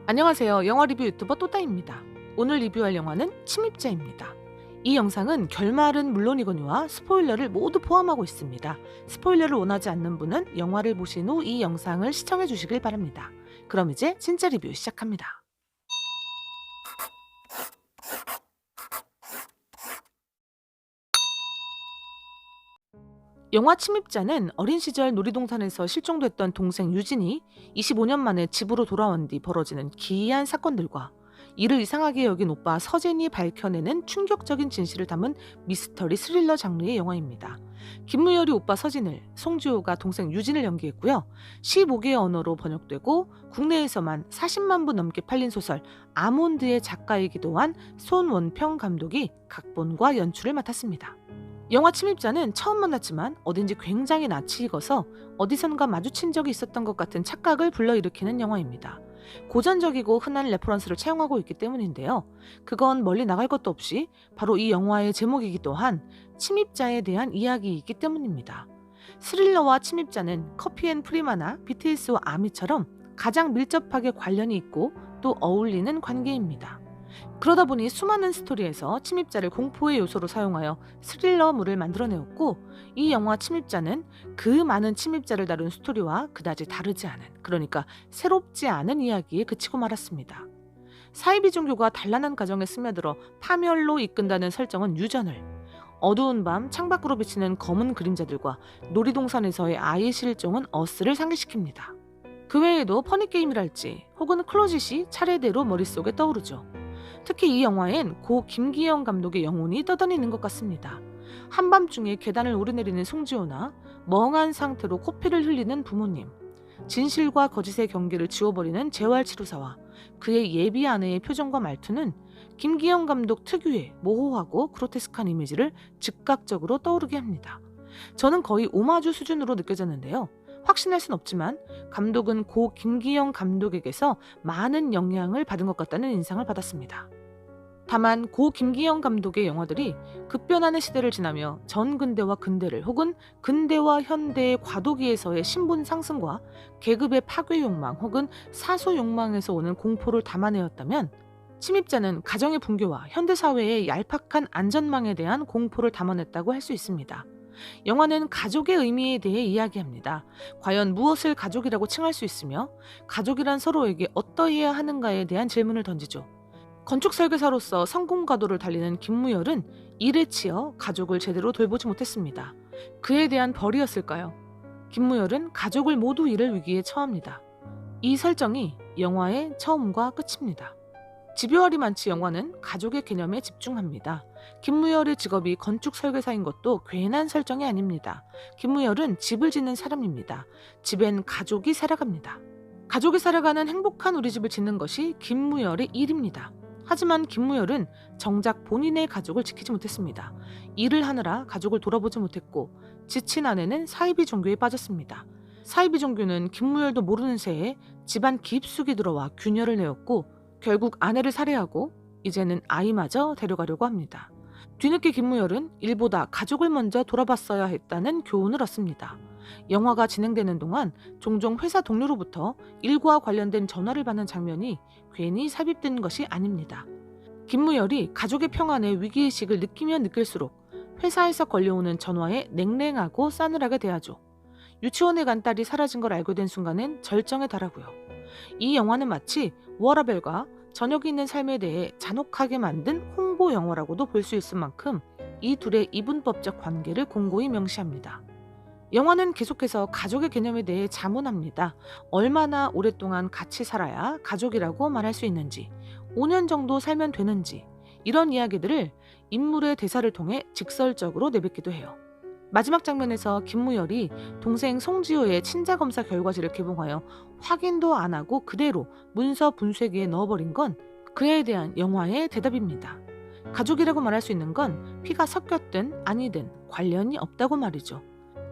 안녕하세요. 영화 리뷰 유튜버 또따입니다. 오늘 리뷰할 영화는 침입자입니다. 이 영상은 결말은 물론이거니와 스포일러를 모두 포함하고 있습니다. 스포일러를 원하지 않는 분은 영화를 보신 후 이 영상을 시청해 주시길 바랍니다. 그럼 이제 진짜 리뷰 시작합니다. 영화 침입자는 어린 시절 놀이동산에서 실종됐던 동생 유진이 25년 만에 집으로 돌아온 뒤 벌어지는 기이한 사건들과 이를 이상하게 여긴 오빠 서진이 밝혀내는 충격적인 진실을 담은 미스터리 스릴러 장르의 영화입니다. 김무열이 오빠 서진을, 송지효가 동생 유진을 연기했고요. 15개의 언어로 번역되고 국내에서만 40만 부 넘게 팔린 소설 아몬드의 작가이기도 한 손원평 감독이 각본과 연출을 맡았습니다. 영화 침입자는 처음 만났지만 어딘지 굉장히 낯이 익어서 어디선가 마주친 적이 있었던 것 같은 착각을 불러일으키는 영화입니다. 고전적이고 흔한 레퍼런스를 차용하고 있기 때문인데요. 그건 멀리 나갈 것도 없이 바로 이 영화의 제목이기도 한 침입자에 대한 이야기이기 때문입니다. 스릴러와 침입자는 커피앤프리마나 BTS와 아미처럼 가장 밀접하게 관련이 있고 또 어울리는 관계입니다. 그러다 보니 수많은 스토리에서 침입자를 공포의 요소로 사용하여 스릴러물을 만들어내었고, 이 영화 침입자는 그 많은 침입자를 다룬 스토리와 그다지 다르지 않은, 그러니까 새롭지 않은 이야기에 그치고 말았습니다. 사이비 종교가 단란한 가정에 스며들어 파멸로 이끈다는 설정은 유전을, 어두운 밤 창밖으로 비치는 검은 그림자들과 놀이동산에서의 아이 실종은 어스를 상기시킵니다. 그 외에도 퍼니게임이랄지 혹은 클로짓이 차례대로 머릿속에 떠오르죠. 특히 이 영화엔 고 김기영 감독의 영혼이 떠다니는 것 같습니다. 한밤중에 계단을 오르내리는 송지효나 멍한 상태로 코피를 흘리는 부모님, 진실과 거짓의 경계를 지워버리는 재활치료사와 그의 예비 아내의 표정과 말투는 김기영 감독 특유의 모호하고 그로테스크한 이미지를 즉각적으로 떠오르게 합니다. 저는 거의 오마주 수준으로 느껴졌는데요. 확신할 순 없지만 감독은 고 김기영 감독에게서 많은 영향을 받은 것 같다는 인상을 받았습니다. 다만 고 김기영 감독의 영화들이 급변하는 시대를 지나며 전근대와 근대를 혹은 근대와 현대의 과도기에서의 신분 상승과 계급의 파괴 욕망 혹은 사소 욕망에서 오는 공포를 담아내었다면, 침입자는 가정의 붕괴와 현대사회의 얄팍한 안전망에 대한 공포를 담아냈다고 할 수 있습니다. 영화는 가족의 의미에 대해 이야기합니다. 과연 무엇을 가족이라고 칭할 수 있으며 가족이란 서로에게 어떠해야 하는가에 대한 질문을 던지죠. 건축 설계사로서 성공 가도를 달리는 김무열은 일에 치여 가족을 제대로 돌보지 못했습니다. 그에 대한 벌이었을까요? 김무열은 가족을 모두 잃을 위기에 처합니다. 이 설정이 영화의 처음과 끝입니다. 집요할이 많지 영화는 가족의 개념에 집중합니다. 김무열의 직업이 건축 설계사인 것도 괜한 설정이 아닙니다. 김무열은 집을 짓는 사람입니다. 집엔 가족이 살아갑니다. 가족이 살아가는 행복한 우리 집을 짓는 것이 김무열의 일입니다. 하지만 김무열은 정작 본인의 가족을 지키지 못했습니다. 일을 하느라 가족을 돌아보지 못했고, 지친 아내는 사이비 종교에 빠졌습니다. 사이비 종교는 김무열도 모르는 새에 집안 깊숙이 들어와 균열을 내었고, 결국 아내를 살해하고 이제는 아이마저 데려가려고 합니다. 뒤늦게 김무열은 일보다 가족을 먼저 돌아봤어야 했다는 교훈을 얻습니다. 영화가 진행되는 동안 종종 회사 동료로부터 일과 관련된 전화를 받는 장면이 괜히 삽입된 것이 아닙니다. 김무열이 가족의 평안에 위기의식을 느끼면 느낄수록 회사에서 걸려오는 전화에 냉랭하고 싸늘하게 대하죠. 유치원에 간 딸이 사라진 걸 알게 된 순간엔 절정에 달하고요. 이 영화는 마치 워라벨과 저녁이 있는 삶에 대해 잔혹하게 만든 홍보 영화라고도 볼 수 있을 만큼 이 둘의 이분법적 관계를 공고히 명시합니다. 영화는 계속해서 가족의 개념에 대해 자문합니다. 얼마나 오랫동안 같이 살아야 가족이라고 말할 수 있는지, 5년 정도 살면 되는지, 이런 이야기들을 인물의 대사를 통해 직설적으로 내뱉기도 해요. 마지막 장면에서 김무열이 동생 송지효의 친자검사 결과지를 개봉하여 확인도 안 하고 그대로 문서 분쇄기에 넣어버린 건 그에 대한 영화의 대답입니다. 가족이라고 말할 수 있는 건 피가 섞였든 아니든 관련이 없다고 말이죠.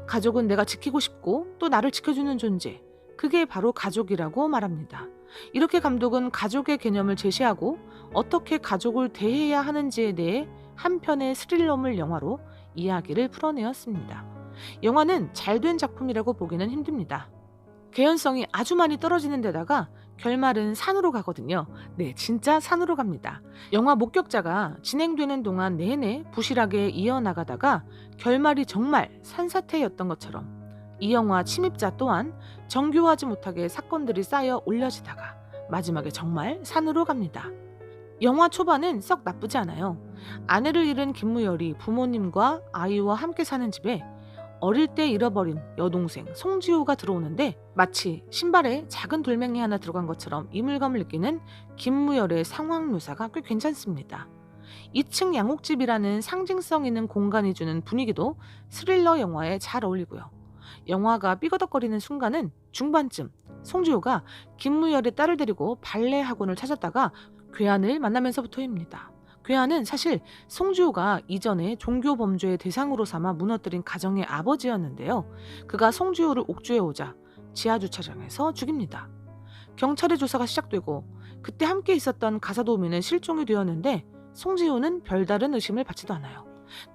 가족은 내가 지키고 싶고 또 나를 지켜주는 존재, 그게 바로 가족이라고 말합니다. 이렇게 감독은 가족의 개념을 제시하고 어떻게 가족을 대해야 하는지에 대해 한 편의 스릴러물 영화로 이야기를 풀어내었습니다. 영화는 잘된 작품이라고 보기는 힘듭니다. 개연성이 아주 많이 떨어지는 데다가 결말은 산으로 가거든요. 네, 진짜 산으로 갑니다. 영화 목격자가 진행되는 동안 내내 부실하게 이어나가다가 결말이 정말 산사태였던 것처럼 이 영화 침입자 또한 정교하지 못하게 사건들이 쌓여 올려지다가 마지막에 정말 산으로 갑니다. 영화 초반은 썩 나쁘지 않아요. 아내를 잃은 김무열이 부모님과 아이와 함께 사는 집에 어릴 때 잃어버린 여동생 송지효가 들어오는데 마치 신발에 작은 돌멩이 하나 들어간 것처럼 이물감을 느끼는 김무열의 상황 묘사가 꽤 괜찮습니다. 2층 양옥집이라는 상징성 있는 공간이 주는 분위기도 스릴러 영화에 잘 어울리고요. 영화가 삐거덕거리는 순간은 중반쯤 송지효가 김무열의 딸을 데리고 발레 학원을 찾았다가 괴한을 만나면서부터입니다. 괴한은 사실 송지효가 이전에 종교 범죄의 대상으로 삼아 무너뜨린 가정의 아버지였는데요. 그가 송지효를 옥죄어오자 지하주차장에서 죽입니다. 경찰의 조사가 시작되고 그때 함께 있었던 가사도우미는 실종이 되었는데 송지효는 별다른 의심을 받지도 않아요.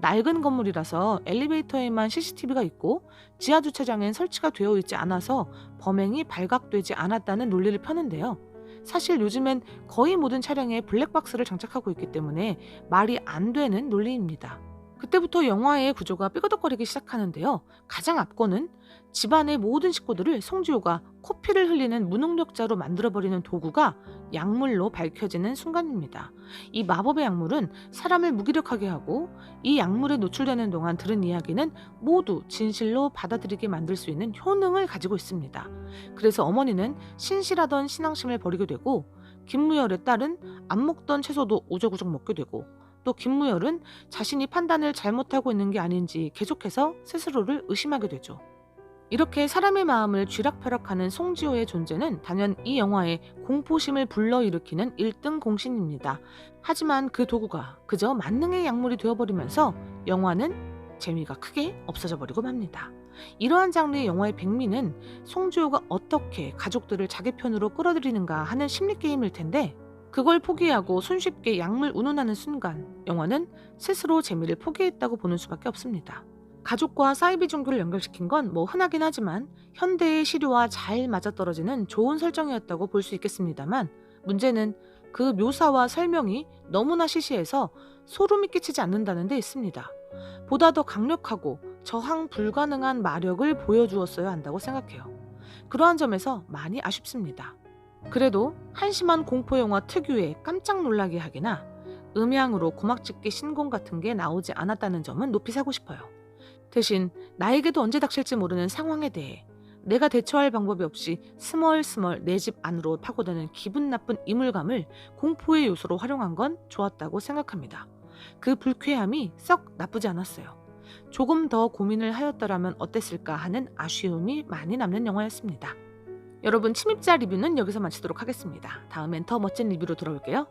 낡은 건물이라서 엘리베이터에만 CCTV가 있고 지하주차장엔 설치가 되어 있지 않아서 범행이 발각되지 않았다는 논리를 펴는데요. 사실 요즘엔 거의 모든 차량에 블랙박스를 장착하고 있기 때문에 말이 안 되는 논리입니다. 그때부터 영화의 구조가 삐거덕거리기 시작하는데요. 가장 앞권은 집안의 모든 식구들을 송지효가 코피를 흘리는 무능력자로 만들어버리는 도구가 약물로 밝혀지는 순간입니다. 이 마법의 약물은 사람을 무기력하게 하고 이 약물에 노출되는 동안 들은 이야기는 모두 진실로 받아들이게 만들 수 있는 효능을 가지고 있습니다. 그래서 어머니는 신실하던 신앙심을 버리게 되고 김무열의 딸은 안 먹던 채소도 우적우적 먹게 되고 또 김무열은 자신이 판단을 잘못하고 있는 게 아닌지 계속해서 스스로를 의심하게 되죠. 이렇게 사람의 마음을 쥐락펴락하는 송지효의 존재는 단연 이 영화의 공포심을 불러일으키는 1등 공신입니다. 하지만 그 도구가 그저 만능의 약물이 되어버리면서 영화는 재미가 크게 없어져 버리고 맙니다. 이러한 장르의 영화의 백미는 송지효가 어떻게 가족들을 자기 편으로 끌어들이는가 하는 심리게임일 텐데 그걸 포기하고 손쉽게 약물 운운하는 순간 영화는 스스로 재미를 포기했다고 보는 수밖에 없습니다. 가족과 사이비 종교를 연결시킨 건 뭐 흔하긴 하지만 현대의 시류와 잘 맞아떨어지는 좋은 설정이었다고 볼 수 있겠습니다만 문제는 그 묘사와 설명이 너무나 시시해서 소름이 끼치지 않는다는 데 있습니다. 보다 더 강력하고 저항 불가능한 마력을 보여주었어야 한다고 생각해요. 그러한 점에서 많이 아쉽습니다. 그래도 한심한 공포영화 특유의 깜짝 놀라게 하기나 음향으로 고막짓기 신공 같은 게 나오지 않았다는 점은 높이 사고 싶어요. 대신 나에게도 언제 닥칠지 모르는 상황에 대해 내가 대처할 방법이 없이 스멀스멀 내 집 안으로 파고드는 기분 나쁜 이물감을 공포의 요소로 활용한 건 좋았다고 생각합니다. 그 불쾌함이 썩 나쁘지 않았어요. 조금 더 고민을 하였더라면 어땠을까 하는 아쉬움이 많이 남는 영화였습니다. 여러분, 침입자 리뷰는 여기서 마치도록 하겠습니다. 다음엔 더 멋진 리뷰로 돌아올게요.